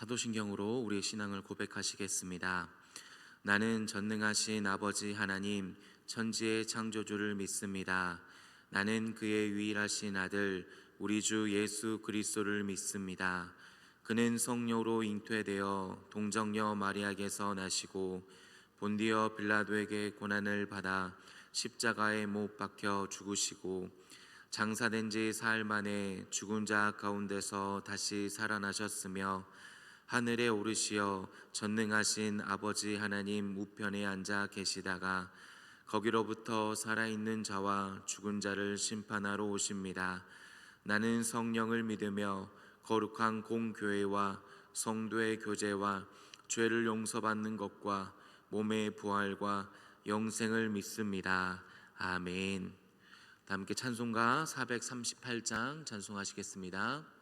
사도신경으로 우리의 신앙을 고백하시겠습니다. 나는 전능하신 아버지 하나님 천지의 창조주를 믿습니다. 나는 그의 유일하신 아들 우리 주 예수 그리스도를 믿습니다. 그는 성령으로 잉태되어 동정녀 마리아에게서 나시고 본디어 빌라도에게 고난을 받아 십자가에 못 박혀 죽으시고 장사된 지 사흘 만에 죽은 자 가운데서 다시 살아나셨으며 하늘에 오르시어 전능하신 아버지 하나님 우편에 앉아 계시다가 거기로부터 살아있는 자와 죽은 자를 심판하러 오십니다. 나는 성령을 믿으며 거룩한 공교회와 성도의 교제와 죄를 용서받는 것과 몸의 부활과 영생을 믿습니다. 아멘. 다 함께 찬송가 438장 찬송하시겠습니다.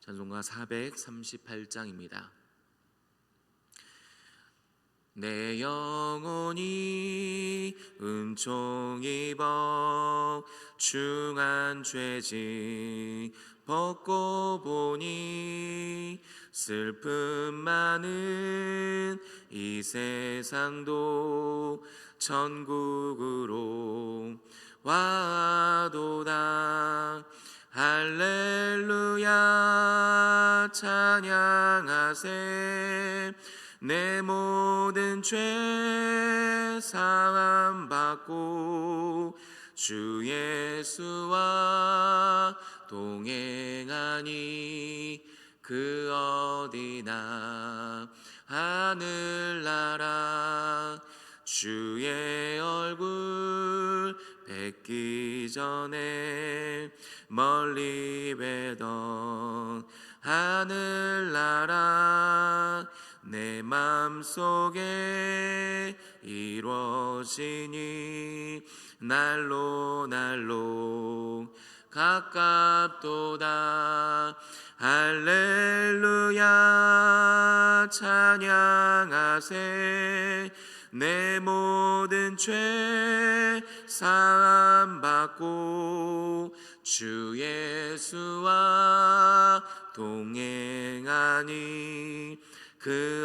찬송가 438장입니다. 내 영혼이 은총 입어 중한 죄짐 벗고 보니 슬픔 많은 이 세상도 천국으로 와도다. 할렐루야 찬양하세. 내 모든 죄 사함 받고 주 예수와 동행하니 그 어디나 하늘나라. 주의 얼굴 뵙기 전에 멀리 뵈던 하늘나라. 내 맘속에 이루어지니 날로 날로 가깝도다. 할렐루야 찬양하세. 내 모든 죄 사함 받고 주 예수와 동행하니 그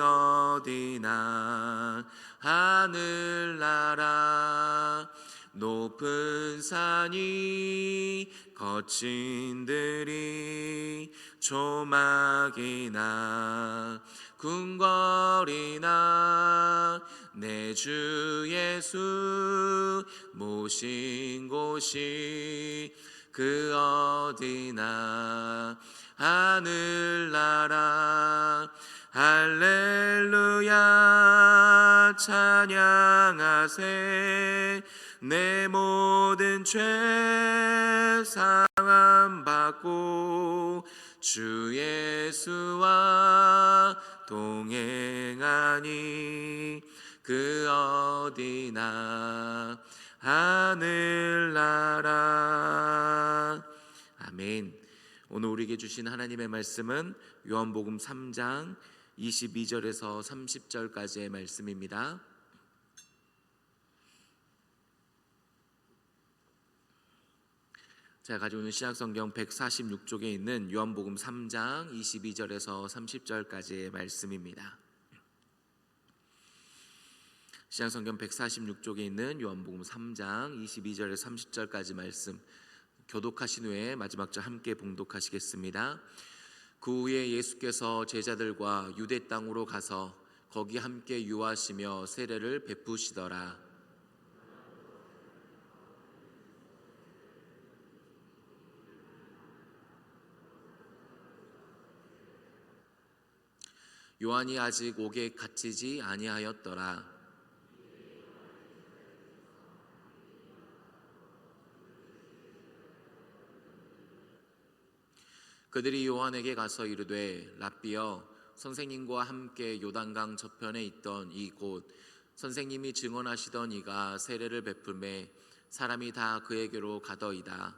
어디나 하늘나라. 높은 산이 거친 들이 조막이나 궁궐이나 내 주 예수 모신 곳이 그 어디나 하늘나라. 할렐루야 찬양하세. 내 모든 죄 사함 받고 주 예수와 동행하니 그 어디나 하늘나라. 아멘. 오늘 우리에게 주신 하나님의 말씀은 요한복음 3장 22절에서 30절까지의 말씀입니다. 제가 가지고 있는 신약성경 146쪽에 있는 요한복음 3장 22절에서 30절까지의 말씀입니다. 신약성경 146쪽에 있는 요한복음 3장 22절에서 30절까지 말씀 교독하신 후에 마지막 절 함께 봉독하시겠습니다. 그 후에 예수께서 제자들과 유대 땅으로 가서 거기 함께 유하시며 세례를 베푸시더라. 요한이 아직 옥에 갇히지 아니하였더라. 그들이 요한에게 가서 이르되 랍비여, 선생님과 함께 요단강 저편에 있던 이 곳 선생님이 증언하시던 이가 세례를 베풀매 사람이 다 그에게로 가더이다.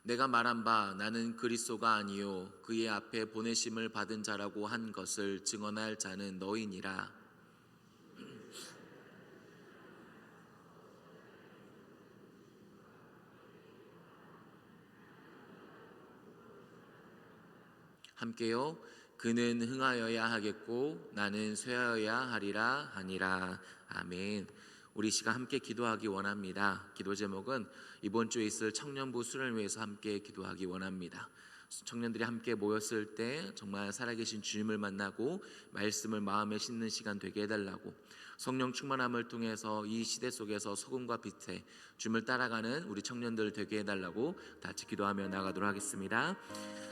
내가 말한 바 나는 그리스도가 아니요 그의 앞에 보내심을 받은 자라고 한 것을 증언할 자는 너희니라. 함께요. 그는 흥하여야 하겠고 나는 쇠하여야 하리라 하니라. 아멘. 우리 시간 함께 기도하기 원합니다. 기도 제목은 이번 주에 있을 청년부 수련을 위해서 함께 기도하기 원합니다. 청년들이 함께 모였을 때 정말 살아계신 주님을 만나고 말씀을 마음에 심는 시간 되게 해달라고, 성령 충만함을 통해서 이 시대 속에서 소금과 빛에 주님을 따라가는 우리 청년들 되게 해달라고 다 같이 기도하며 나가도록 하겠습니다.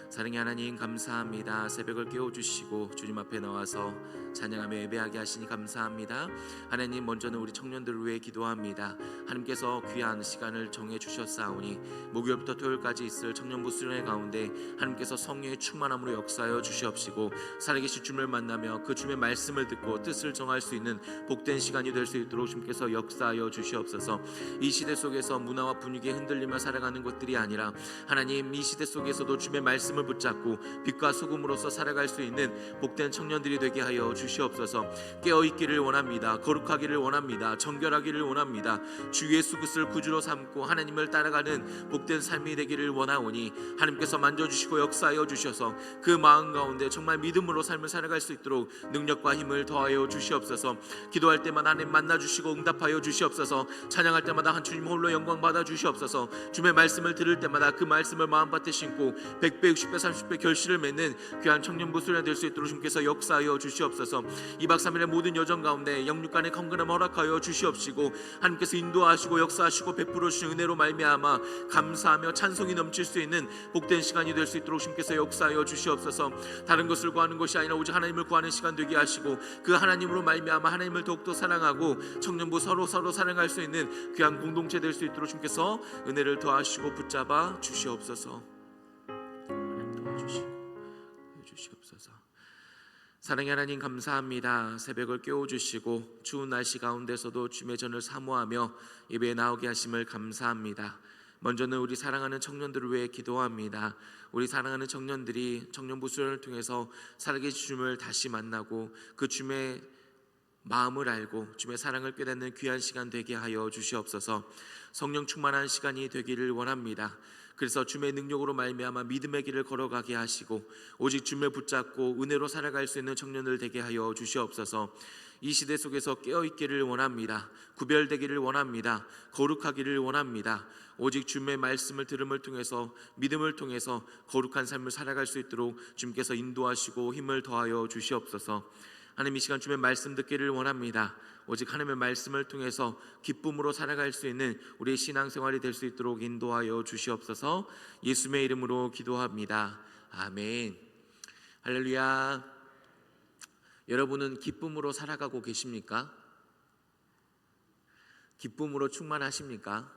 사랑의 하나님, 감사합니다. 새벽을 깨워주시고 주님 앞에 나와서 찬양하며 예배하게 하시니 감사합니다. 하나님, 먼저는 우리 청년들을 위해 기도합니다. 하나님께서 귀한 시간을 정해주셨사오니 목요일부터 토요일까지 있을 청년부 수련회 가운데 하나님께서 성령의 충만함으로 역사하여 주시옵시고, 살아계신 주님을 만나며 그 주님의 말씀을 듣고 뜻을 정할 수 있는 복된 시간이 될 수 있도록 주님께서 역사하여 주시옵소서. 이 시대 속에서 문화와 분위기에 흔들리며 살아가는 것들이 아니라 하나님, 이 시대 속에서도 주님의 말씀을 붙잡고 빛과 소금으로서 살아갈 수 있는 복된 청년들이 되게 하여 주시옵소서. 깨어있기를 원합니다. 거룩하기를 원합니다. 정결하기를 원합니다. 주 예수 그리스도를 구주로 삼고 하나님을 따라가는 복된 삶이 되기를 원하오니 하나님께서 만져주시고 역사하여 주셔서 그 마음 가운데 정말 믿음으로 삶을 살아갈 수 있도록 능력과 힘을 더하여 주시옵소서. 기도할 때마다 하나님 만나주시고 응답하여 주시옵소서. 찬양할 때마다 한 주님 홀로 영광 받아 주시옵소서. 주님의 말씀을 들을 때마다 그 말씀을 마음밭에 심고 100배 60배 30배 결실을 맺는 귀한 청년부 수련회 될 수 있도록 주님께서 역사하여 주시옵소서. 2박 3일의 모든 여정 가운데 영육간의 건강을 허락하여 주시옵시고 하나님께서 인도하시고 역사하시고 베풀어 주신 은혜로 말미암아 감사하며 찬송이 넘칠 수 있는 복된 시간이 될 수 있도록 주님께서 역사하여 주시옵소서. 다른 것을 구하는 것이 아니라 오직 하나님을 구하는 시간 되게 하시고 그 하나님으로 말미암아 하나님을 더욱더 사랑하고 청년부 서로 사랑할 수 있는 귀한 공동체 될 수 있도록 주님께서 은혜를 더하시고 붙잡아 주시옵소서. 주시옵소서. 사랑의 하나님, 감사합니다. 새벽을 깨워주시고 추운 날씨 가운데서도 주님의 전을 사모하며 예배에 나오게 하심을 감사합니다. 먼저는 우리 사랑하는 청년들을 위해 기도합니다. 우리 사랑하는 청년들이 청년부 수련을 통해서 살아계신 주님을 다시 만나고 그 주님의 마음을 알고 주님의 사랑을 깨닫는 귀한 시간 되게 하여 주시옵소서. 성령 충만한 시간이 되기를 원합니다. 그래서 주님의 능력으로 말미암아 믿음의 길을 걸어가게 하시고 오직 주님을 붙잡고 은혜로 살아갈 수 있는 청년들 되게 하여 주시옵소서. 이 시대 속에서 깨어있기를 원합니다. 구별되기를 원합니다. 거룩하기를 원합니다. 오직 주님의 말씀을 들음을 통해서 믿음을 통해서 거룩한 삶을 살아갈 수 있도록 주님께서 인도하시고 힘을 더하여 주시옵소서. 하나님, 이 시간 주님의 말씀 듣기를 원합니다. 오직 하나님의 말씀을 통해서 기쁨으로 살아갈 수 있는 우리의 신앙생활이 될 수 있도록 인도하여 주시옵소서. 예수님의 이름으로 기도합니다. 아멘. 할렐루야. 여러분은 기쁨으로 살아가고 계십니까? 기쁨으로 충만하십니까?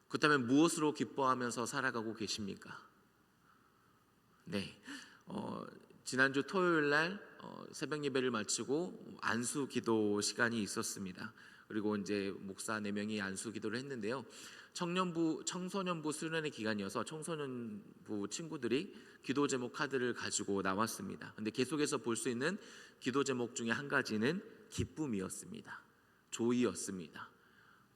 그렇다면 무엇으로 기뻐하면서 살아가고 계십니까? 네, 지난주 토요일 날 새벽 예배를 마치고 안수 기도 시간이 있었습니다. 그리고 이제 목사 4명이 안수 기도를 했는데요. 청소년부 수련회 기간이어서 청소년부 친구들이 기도 제목 카드를 가지고 나왔습니다. 근데 계속해서 볼 수 있는 기도 제목 중에 한 가지는 기쁨이었습니다. 조이였습니다.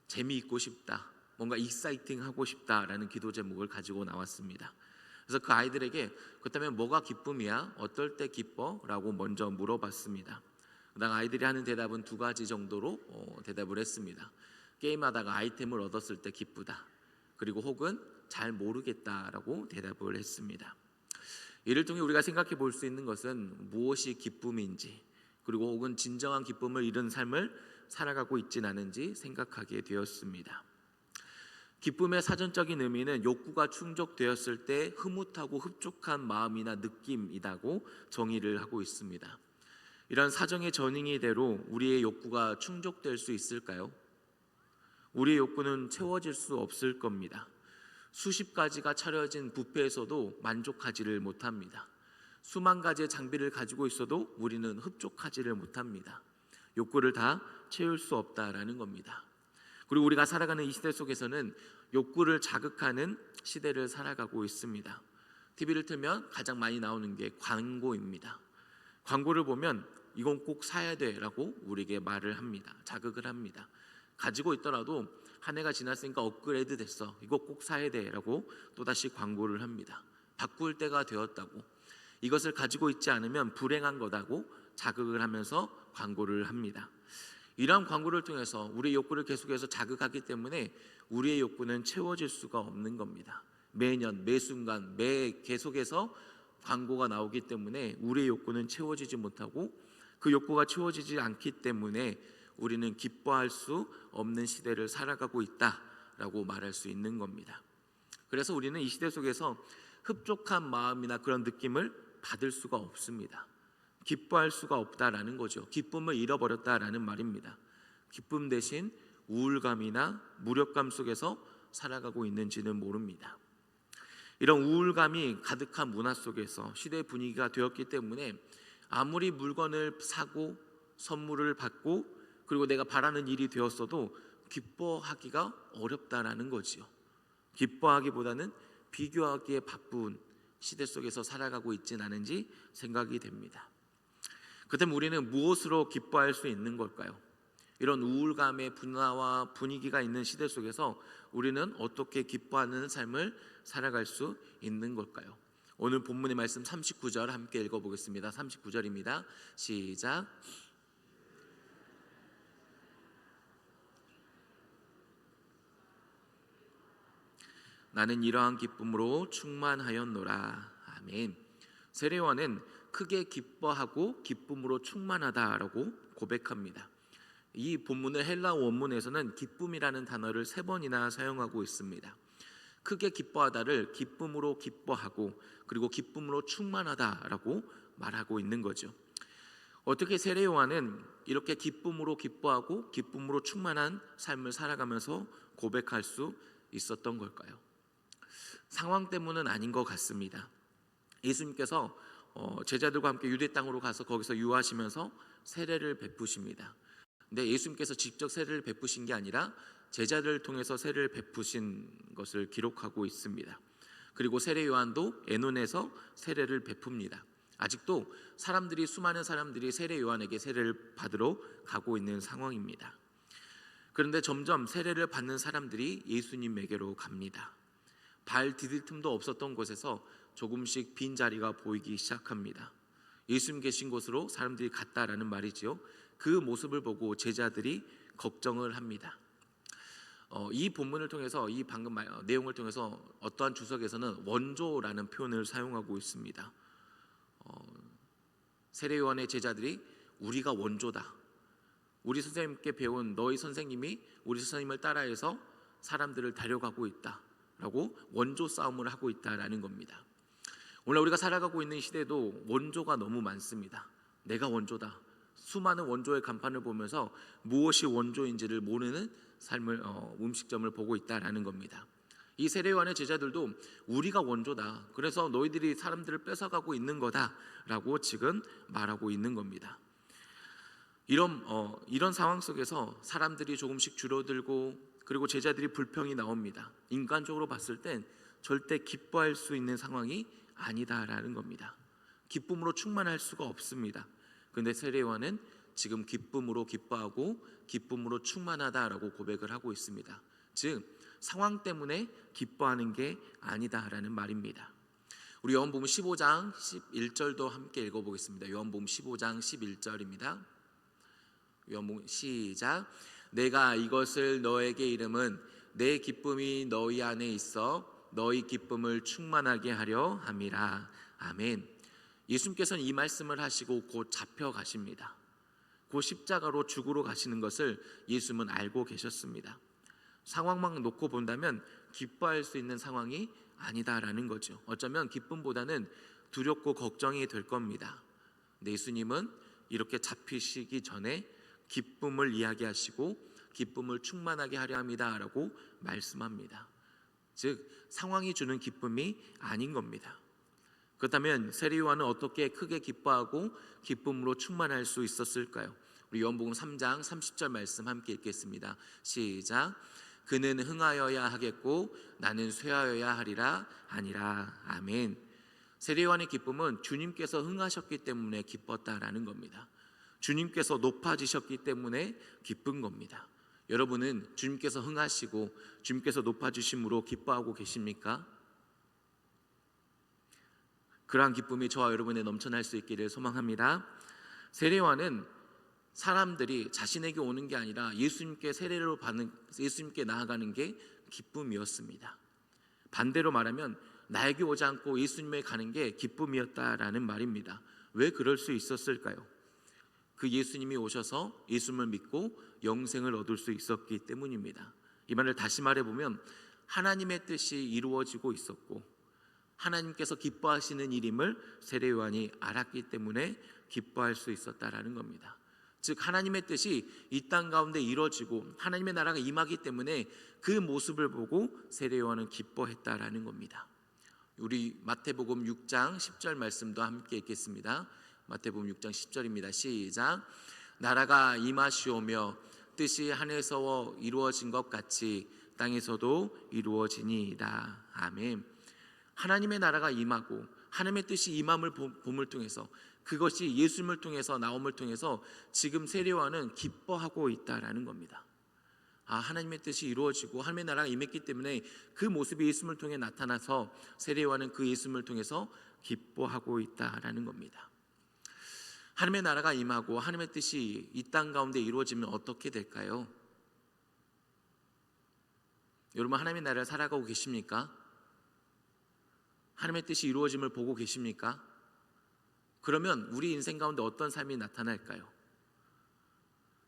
재미있고 싶다, 뭔가 익사이팅 하고 싶다라는 기도 제목을 가지고 나왔습니다. 그래서 그 아이들에게 그렇다면 뭐가 기쁨이야? 어떨 때 기뻐? 라고 먼저 물어봤습니다. 그다음 아이들이 하는 대답은 2가지 정도로 대답을 했습니다. 게임하다가 아이템을 얻었을 때 기쁘다, 그리고 혹은 잘 모르겠다라고 대답을 했습니다. 이를 통해 우리가 생각해 볼 수 있는 것은 무엇이 기쁨인지, 그리고 혹은 진정한 기쁨을 이룬 삶을 살아가고 있진 않은지 생각하게 되었습니다. 기쁨의 사전적인 의미는 욕구가 충족되었을 때 흐뭇하고 흡족한 마음이나 느낌이라고 정의를 하고 있습니다. 이런 사정의 전ing이대로 우리의 욕구가 충족될 수 있을까요? 우리의 욕구는 채워질 수 없을 겁니다. 수십 가지가 차려진 뷔페에서도 만족하지를 못합니다. 수만 가지의 장비를 가지고 있어도 우리는 흡족하지를 못합니다. 욕구를 다 채울 수 없다라는 겁니다. 그리고 우리가 살아가는 이 시대 속에서는 욕구를 자극하는 시대를 살아가고 있습니다. TV를 틀면 가장 많이 나오는 게 광고입니다. 광고를 보면 이건 꼭 사야 돼라고 우리에게 말을 합니다. 자극을 합니다. 가지고 있더라도 한 해가 지났으니까 업그레이드 됐어, 이거 꼭 사야 돼라고 또다시 광고를 합니다. 바꿀 때가 되었다고. 이것을 가지고 있지 않으면 불행한 거다고 자극을 하면서 광고를 합니다. 이러한 광고를 통해서 우리의 욕구를 계속해서 자극하기 때문에 우리의 욕구는 채워질 수가 없는 겁니다. 매년 매 순간 계속해서 광고가 나오기 때문에 우리의 욕구는 채워지지 못하고, 그 욕구가 채워지지 않기 때문에 우리는 기뻐할 수 없는 시대를 살아가고 있다라고 말할 수 있는 겁니다. 그래서 우리는 이 시대 속에서 흡족한 마음이나 그런 느낌을 받을 수가 없습니다. 기뻐할 수가 없다라는 거죠. 기쁨을 잃어버렸다라는 말입니다. 기쁨 대신 우울감이나 무력감 속에서 살아가고 있는지는 모릅니다. 이런 우울감이 가득한 문화 속에서 시대의 분위기가 되었기 때문에 아무리 물건을 사고 선물을 받고 그리고 내가 바라는 일이 되었어도 기뻐하기가 어렵다라는 거지요. 기뻐하기보다는 비교하기에 바쁜 시대 속에서 살아가고 있진 않은지 생각이 됩니다. 그렇다면 우리는 무엇으로 기뻐할 수 있는 걸까요? 이런 우울감의 분화와 분위기가 있는 시대 속에서 우리는 어떻게 기뻐하는 삶을 살아갈 수 있는 걸까요? 오늘 본문의 말씀 39절 함께 읽어보겠습니다. 39절입니다. 시작. 나는 이러한 기쁨으로 충만하였노라. 아멘. 세례요한은 크게 기뻐하고 기쁨으로 충만하다라고 고백합니다. 이 본문의 헬라 원문에서는 기쁨이라는 단어를 3번이나 사용하고 있습니다. 크게 기뻐하다를 기쁨으로 기뻐하고 그리고 기쁨으로 충만하다라고 말하고 있는 거죠. 어떻게 세례요한은 이렇게 기쁨으로 기뻐하고 기쁨으로 충만한 삶을 살아가면서 고백할 수 있었던 걸까요? 상황 때문은 아닌 것 같습니다. 예수님께서 제자들과 함께 유대 땅으로 가서 거기서 유하시면서 세례를 베푸십니다. 근데 예수님께서 직접 세례를 베푸신 게 아니라 제자들을 통해서 세례를 베푸신 것을 기록하고 있습니다. 그리고 세례 요한도 애논에서 세례를 베풉니다. 아직도 수많은 사람들이 세례 요한에게 세례를 받으러 가고 있는 상황입니다. 그런데 점점 세례를 받는 사람들이 예수님에게로 갑니다. 발 디딜 틈도 없었던 곳에서 조금씩 빈자리가 보이기 시작합니다. 예수님 계신 곳으로 사람들이 갔다라는 말이지요. 그 모습을 보고 제자들이 걱정을 합니다. 이 본문을 통해서 이 방금 내용을 통해서 어떠한 주석에서는 원조라는 표현을 사용하고 있습니다. 세례요한의 제자들이 우리가 원조다. 우리 선생님께 배운 너희 선생님이 우리 선생님을 따라해서 사람들을 데려가고 있다라고 원조 싸움을 하고 있다라는 겁니다. 오늘 우리가 살아가고 있는 시대도 원조가 너무 많습니다. 내가 원조다. 수많은 원조의 간판을 보면서 무엇이 원조인지를 모르는 삶을 음식점을 보고 있다라는 겁니다. 이 세례요한의 제자들도 우리가 원조다. 그래서 너희들이 사람들을 뺏어가고 있는 거다라고 지금 말하고 있는 겁니다. 이런 상황 속에서 사람들이 조금씩 줄어들고 그리고 제자들이 불평이 나옵니다. 인간적으로 봤을 땐 절대 기뻐할 수 있는 상황이 아니다라는 겁니다. 기쁨으로 충만할 수가 없습니다. 그런데 세례요한은 지금 기쁨으로 기뻐하고 기쁨으로 충만하다라고 고백을 하고 있습니다. 즉 상황 때문에 기뻐하는 게 아니다라는 말입니다. 우리 요한복음 15장 11절도 함께 읽어보겠습니다. 요한복음 15장 11절입니다. 요한복음 시작. 내가 이것을 너에게 이름은 내 기쁨이 너희 안에 있어 너희 기쁨을 충만하게 하려 함이라. 아멘. 예수님께서는 이 말씀을 하시고 곧 잡혀가십니다. 곧 십자가로 죽으러 가시는 것을 예수님은 알고 계셨습니다. 상황만 놓고 본다면 기뻐할 수 있는 상황이 아니다라는 거죠. 어쩌면 기쁨보다는 두렵고 걱정이 될 겁니다. 근데 예수님은 이렇게 잡히시기 전에 기쁨을 이야기하시고 기쁨을 충만하게 하려 합니다라고 말씀합니다. 즉 상황이 주는 기쁨이 아닌 겁니다. 그렇다면 세례요한은 어떻게 크게 기뻐하고 기쁨으로 충만할 수 있었을까요? 우리 요한복음 3장 30절 말씀 함께 읽겠습니다. 시작. 그는 흥하여야 하겠고 나는 쇠하여야 하리라 아니라. 아멘. 세례요한의 기쁨은 주님께서 흥하셨기 때문에 기뻤다라는 겁니다. 주님께서 높아지셨기 때문에 기쁜 겁니다. 여러분은 주님께서 흥하시고 주님께서 높아지심으로 기뻐하고 계십니까? 그러한 기쁨이 저와 여러분에 넘쳐날 수 있기를 소망합니다. 세례요한은 사람들이 자신에게 오는 게 아니라 예수님께 나아가는 게 기쁨이었습니다. 반대로 말하면 나에게 오지 않고 예수님에 가는 게 기쁨이었다라는 말입니다. 왜 그럴 수 있었을까요? 그 예수님이 오셔서 예수님을 믿고 영생을 얻을 수 있었기 때문입니다. 이 말을 다시 말해보면 하나님의 뜻이 이루어지고 있었고 하나님께서 기뻐하시는 일임을 세례요한이 알았기 때문에 기뻐할 수 있었다라는 겁니다. 즉 하나님의 뜻이 이 땅 가운데 이루어지고 하나님의 나라가 임하기 때문에 그 모습을 보고 세례요한은 기뻐했다라는 겁니다. 우리 마태복음 6장 10절 말씀도 함께 읽겠습니다. 마태복음 6장 10절입니다. 시작. 나라가 임하시오며 뜻이 하늘에서 이루어진 것 같이 땅에서도 이루어지니이다. 아멘. 하나님의 나라가 임하고 하나님의 뜻이 임함을 봄을 통해서 그것이 예수님을 통해서 나옴을 통해서 지금 세례요한은 기뻐하고 있다라는 겁니다. 하나님의 뜻이 이루어지고 하나님의 나라가 임했기 때문에 그 모습이 예수님을 통해 나타나서 세례요한은 그 예수님을 통해서 기뻐하고 있다라는 겁니다. 하나님의 나라가 임하고 하나님의 뜻이 이 땅 가운데 이루어지면 어떻게 될까요? 여러분 하나님의 나라를 살아가고 계십니까? 하나님의 뜻이 이루어짐을 보고 계십니까? 그러면 우리 인생 가운데 어떤 삶이 나타날까요?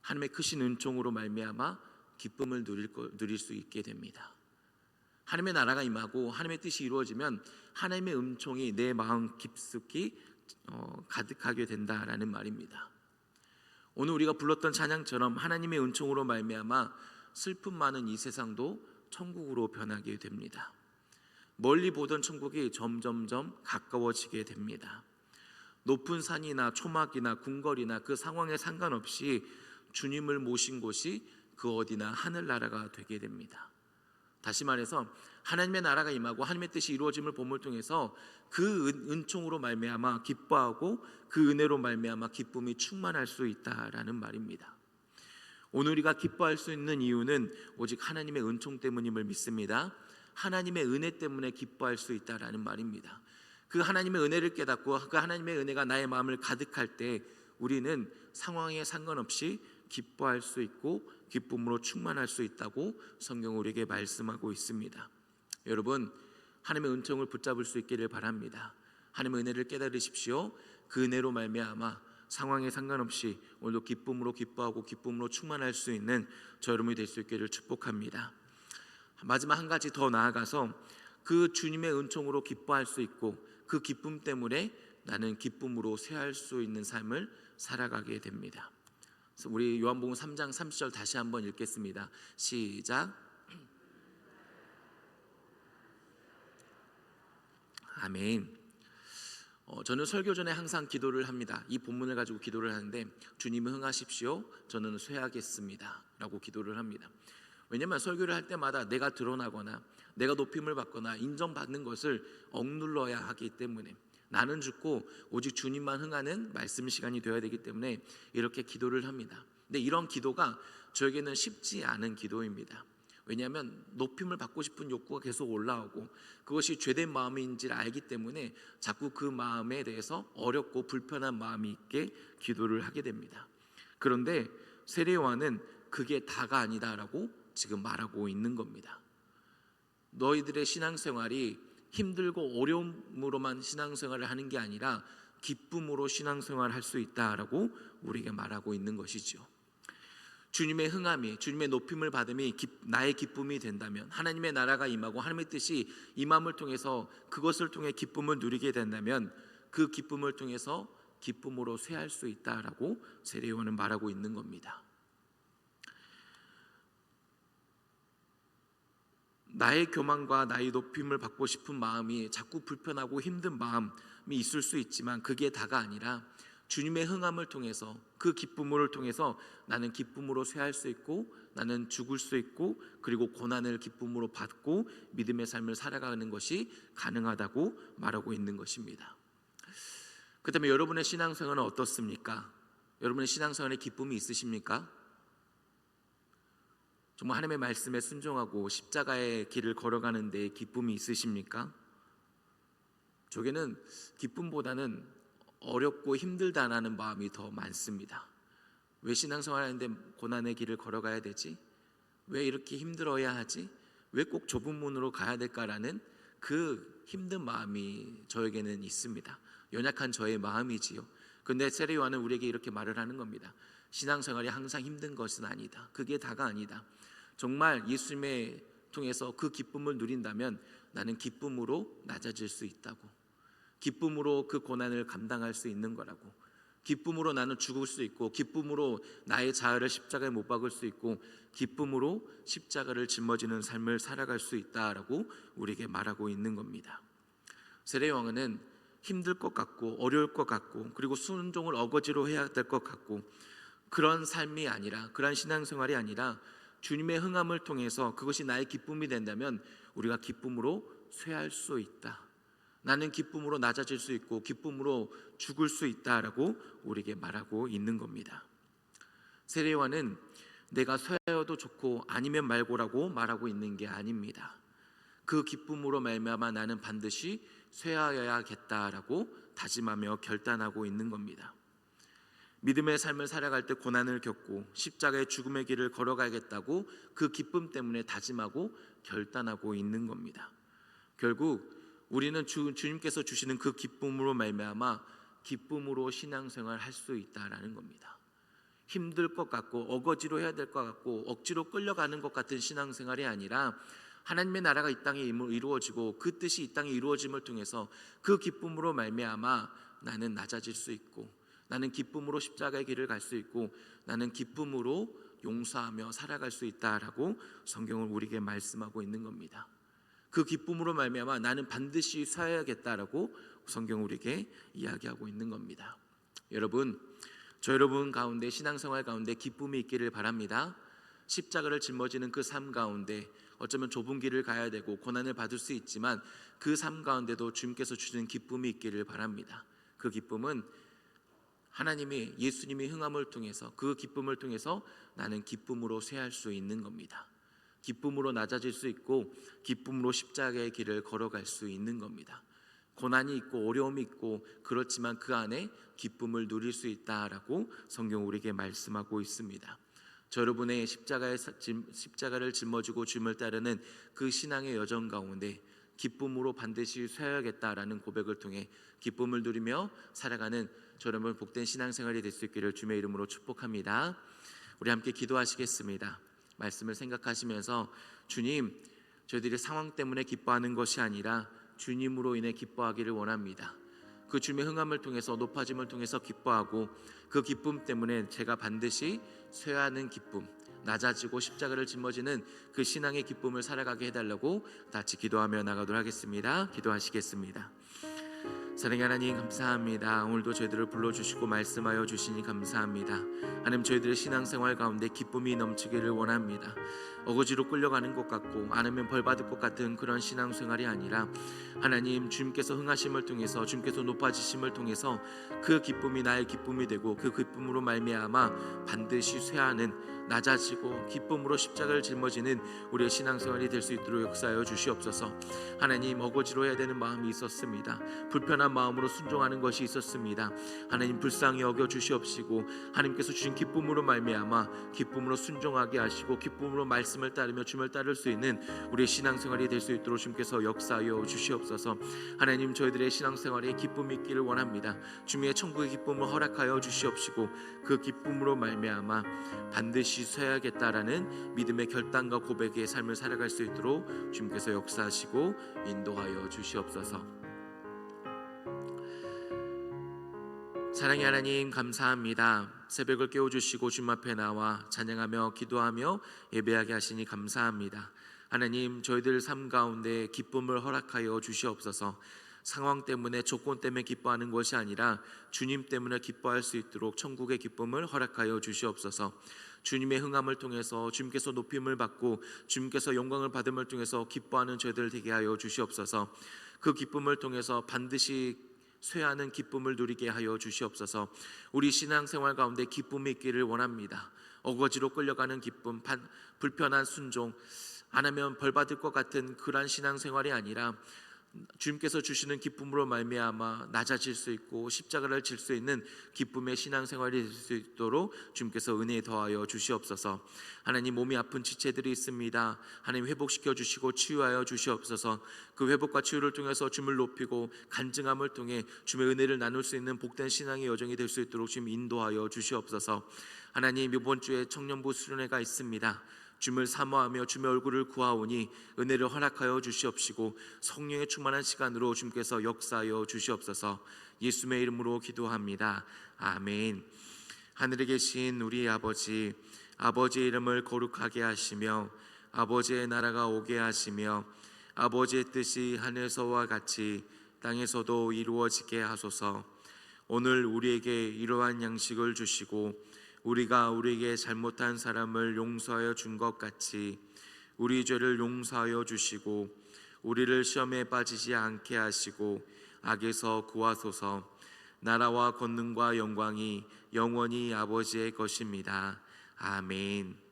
하나님의 크신 은총으로 말미암아 기쁨을 누릴 수 있게 됩니다. 하나님의 나라가 임하고 하나님의 뜻이 이루어지면 하나님의 은총이 내 마음 깊숙이 가득하게 된다라는 말입니다. 오늘 우리가 불렀던 찬양처럼 하나님의 은총으로 말미암아 슬픔 많은 이 세상도 천국으로 변하게 됩니다. 멀리 보던 천국이 점점점 가까워지게 됩니다. 높은 산이나 초막이나 궁궐이나 그 상황에 상관없이 주님을 모신 곳이 그 어디나 하늘나라가 되게 됩니다. 다시 말해서 하나님의 나라가 임하고 하나님의 뜻이 이루어짐을 봄을 통해서 그 은총으로 말미암아 기뻐하고 그 은혜로 말미암아 기쁨이 충만할 수 있다라는 말입니다. 오늘 우리가 기뻐할 수 있는 이유는 오직 하나님의 은총 때문임을 믿습니다. 하나님의 은혜 때문에 기뻐할 수 있다라는 말입니다. 그 하나님의 은혜를 깨닫고 그 하나님의 은혜가 나의 마음을 가득할 때 우리는 상황에 상관없이 기뻐할 수 있고 기쁨으로 충만할 수 있다고 성경은 우리에게 말씀하고 있습니다. 여러분 하나님의 은총을 붙잡을 수 있기를 바랍니다. 하나님의 은혜를 깨달으십시오. 그 은혜로 말미암아 상황에 상관없이 오늘도 기쁨으로 기뻐하고 기쁨으로 충만할 수 있는 저 여러분이 될 수 있기를 축복합니다. 마지막 한 가지 더 나아가서 그 주님의 은총으로 기뻐할 수 있고 그 기쁨 때문에 나는 기쁨으로 쇠할 수 있는 삶을 살아가게 됩니다. 그래서 우리 요한복음 3장 30절 다시 한번 읽겠습니다. 시작. 아멘. 저는 설교 전에 항상 기도를 합니다. 이 본문을 가지고 기도를 하는데 주님은 흥하십시오. 저는 쇠하겠습니다 라고 기도를 합니다. 왜냐하면 설교를 할 때마다 내가 드러나거나 내가 높임을 받거나 인정받는 것을 억눌러야 하기 때문에 나는 죽고 오직 주님만 흥하는 말씀 시간이 되어야 되기 때문에 이렇게 기도를 합니다. 근데 이런 기도가 저에게는 쉽지 않은 기도입니다. 왜냐하면 높임을 받고 싶은 욕구가 계속 올라오고 그것이 죄된 마음인지를 알기 때문에 자꾸 그 마음에 대해서 어렵고 불편한 마음이 있게 기도를 하게 됩니다. 그런데 세례요한은 그게 다가 아니다라고 지금 말하고 있는 겁니다. 너희들의 신앙생활이 힘들고 어려움으로만 신앙생활을 하는 게 아니라 기쁨으로 신앙생활을 할 수 있다라고 우리에게 말하고 있는 것이죠. 주님의 흥함이 주님의 높임을 받음이 나의 기쁨이 된다면 하나님의 나라가 임하고 하나님의 뜻이 임함을 통해서 그것을 통해 기쁨을 누리게 된다면 그 기쁨을 통해서 기쁨으로 쇠할 수 있다라고 세례요한은 말하고 있는 겁니다. 나의 교만과 나의 높임을 받고 싶은 마음이 자꾸 불편하고 힘든 마음이 있을 수 있지만 그게 다가 아니라 주님의 흥함을 통해서 그 기쁨을 통해서 나는 기쁨으로 쇠할 수 있고 나는 죽을 수 있고 그리고 고난을 기쁨으로 받고 믿음의 삶을 살아가는 것이 가능하다고 말하고 있는 것입니다. 그렇다면 여러분의 신앙생활은 어떻습니까? 여러분의 신앙생활에 기쁨이 있으십니까? 정말 하나님의 말씀에 순종하고 십자가의 길을 걸어가는 데 기쁨이 있으십니까? 저게는 기쁨보다는 어렵고 힘들다라는 마음이 더 많습니다. 왜 신앙생활하는데 고난의 길을 걸어가야 되지? 왜 이렇게 힘들어야 하지? 왜 꼭 좁은 문으로 가야 될까라는 그 힘든 마음이 저에게는 있습니다. 연약한 저의 마음이지요. 근데 세례 요한은 우리에게 이렇게 말을 하는 겁니다. 신앙생활이 항상 힘든 것은 아니다. 그게 다가 아니다. 정말 예수님의 통해서 그 기쁨을 누린다면 나는 기쁨으로 낮아질 수 있다고, 기쁨으로 그 고난을 감당할 수 있는 거라고, 기쁨으로 나는 죽을 수 있고, 기쁨으로 나의 자아를 십자가에 못 박을 수 있고, 기쁨으로 십자가를 짊어지는 삶을 살아갈 수 있다라고 우리에게 말하고 있는 겁니다. 세례요한은 힘들 것 같고 어려울 것 같고 그리고 순종을 어거지로 해야 될 것 같고 그런 삶이 아니라, 그런 신앙생활이 아니라 주님의 흥함을 통해서 그것이 나의 기쁨이 된다면 우리가 기쁨으로 쇠할 수 있다, 나는 기쁨으로 낮아질 수 있고 기쁨으로 죽을 수 있다라고 우리에게 말하고 있는 겁니다. 세례요한은 내가 쇠하여도 좋고 아니면 말고라고 말하고 있는 게 아닙니다. 그 기쁨으로 말미암아 나는 반드시 쇠하여야겠다라고 다짐하며 결단하고 있는 겁니다. 믿음의 삶을 살아갈 때 고난을 겪고 십자가의 죽음의 길을 걸어가야겠다고 그 기쁨 때문에 다짐하고 결단하고 있는 겁니다. 결국 우리는 주님께서 주시는 그 기쁨으로 말미암아 기쁨으로 신앙생활 할 수 있다라는 겁니다. 힘들 것 같고 어거지로 해야 될 것 같고 억지로 끌려가는 것 같은 신앙생활이 아니라 하나님의 나라가 이 땅에 이루어지고 그 뜻이 이 땅에 이루어짐을 통해서 그 기쁨으로 말미암아 나는 낮아질 수 있고, 나는 기쁨으로 십자가의 길을 갈 수 있고, 나는 기쁨으로 용서하며 살아갈 수 있다라고 성경은 우리에게 말씀하고 있는 겁니다. 그 기쁨으로 말미암아 나는 반드시 쇠하여야겠다라고 성경 우리에게 이야기하고 있는 겁니다. 여러분, 저 여러분 가운데 신앙생활 가운데 기쁨이 있기를 바랍니다. 십자가를 짊어지는 그 삶 가운데 어쩌면 좁은 길을 가야 되고 고난을 받을 수 있지만 그 삶 가운데도 주님께서 주시는 기쁨이 있기를 바랍니다. 그 기쁨은 하나님이, 예수님이 흥함을 통해서, 그 기쁨을 통해서 나는 기쁨으로 쇠할 수 있는 겁니다. 기쁨으로 낮아질 수 있고 기쁨으로 십자가의 길을 걸어갈 수 있는 겁니다. 고난이 있고 어려움이 있고 그렇지만 그 안에 기쁨을 누릴 수 있다라고 성경 우리에게 말씀하고 있습니다. 저 여러분의 십자가를 짊어지고 주님을 따르는 그 신앙의 여정 가운데 기쁨으로 반드시 쇠야겠다라는 고백을 통해 기쁨을 누리며 살아가는 저 여러분 복된 신앙생활이 될 수 있기를 주님의 이름으로 축복합니다. 우리 함께 기도하시겠습니다. 말씀을 생각하시면서 주님, 저희들이 상황 때문에 기뻐하는 것이 아니라 주님으로 인해 기뻐하기를 원합니다. 그 주님의 흥함을 통해서, 높아짐을 통해서 기뻐하고 그 기쁨 때문에 제가 반드시 쇠하는 기쁨, 낮아지고 십자가를 짊어지는 그 신앙의 기쁨을 살아가게 해달라고 같이 기도하며 나가도록 하겠습니다. 기도하시겠습니다. 사랑의 하나님, 감사합니다. 오늘도 저희들을 불러주시고 말씀하여 주시니 감사합니다. 하나님, 저희들의 신앙생활 가운데 기쁨이 넘치기를 원합니다. 어거지로 끌려가는 것 같고 아니면 벌받을 것 같은 그런 신앙생활이 아니라 하나님, 주님께서 흥하심을 통해서, 주님께서 높아지심을 통해서 그 기쁨이 나의 기쁨이 되고 그 기쁨으로 말미암아 반드시 쇠하는, 낮아지고 기쁨으로 십자가를 짊어지는 우리의 신앙생활이 될 수 있도록 역사하여 주시옵소서. 하나님, 어거지로 해야 되는 마음이 있었습니다. 불편한 마음으로 순종하는 것이 있었습니다. 하나님, 불쌍히 여겨 주시옵시고 하나님께서 주신 기쁨으로 말미암아 기쁨으로 순종하게 하시고 기쁨으로 말씀을 따르며 주님을 따를 수 있는 우리의 신앙생활이 될 수 있도록 주님께서 역사하여 주시옵소서. 하나님, 저희들의 신앙생활에 기쁨이 있기를 원합니다. 주님의 천국의 기쁨을 허락하여 주시옵시고 그 기쁨으로 말미암아 반드시 쇠야겠다라는 믿음의 결단과 고백의 삶을 살아갈 수 있도록 주님께서 역사하시고 인도하여 주시옵소서. 사랑의 하나님, 감사합니다. 새벽을 깨워주시고 주님 앞에 나와 찬양하며 기도하며 예배하게 하시니 감사합니다. 하나님, 저희들 삶 가운데 기쁨을 허락하여 주시옵소서. 상황 때문에, 조건 때문에 기뻐하는 것이 아니라 주님 때문에 기뻐할 수 있도록 천국의 기쁨을 허락하여 주시옵소서. 주님의 흥함을 통해서 주님께서 높임을 받고 주님께서 영광을 받음을 통해서 기뻐하는 저희들 되게 하여 주시옵소서. 그 기쁨을 통해서 반드시 쇠하는 기쁨을 누리게 하여 주시옵소서. 우리 신앙생활 가운데 기쁨이 있기를 원합니다. 어거지로 끌려가는 기쁨, 불편한 순종, 안 하면 벌받을 것 같은 그러한 신앙생활이 아니라 주님께서 주시는 기쁨으로 말미암아 낮아질 수 있고 십자가를 질 수 있는 기쁨의 신앙생활이 될 수 있도록 주님께서 은혜 더하여 주시옵소서. 하나님, 몸이 아픈 지체들이 있습니다. 하나님, 회복시켜 주시고 치유하여 주시옵소서. 그 회복과 치유를 통해서 주님을 높이고 간증함을 통해 주님의 은혜를 나눌 수 있는 복된 신앙의 여정이 될 수 있도록 주님 인도하여 주시옵소서. 하나님, 이번 주에 청년부 수련회가 있습니다. 주님을 사모하며 주님의 얼굴을 구하오니 은혜를 허락하여 주시옵시고 성령의 충만한 시간으로 주님께서 역사하여 주시옵소서. 예수의 이름으로 기도합니다. 아멘. 하늘에 계신 우리 아버지, 아버지의 이름을 거룩하게 하시며 아버지의 나라가 오게 하시며 아버지의 뜻이 하늘에서와 같이 땅에서도 이루어지게 하소서. 오늘 우리에게 이러한 양식을 주시고 우리가 우리에게 잘못한 사람을 용서하여 준 것 같이 우리 죄를 용서하여 주시고 우리를 시험에 빠지지 않게 하시고 악에서 구하소서. 나라와 권능과 영광이 영원히 아버지의 것입니다. 아멘.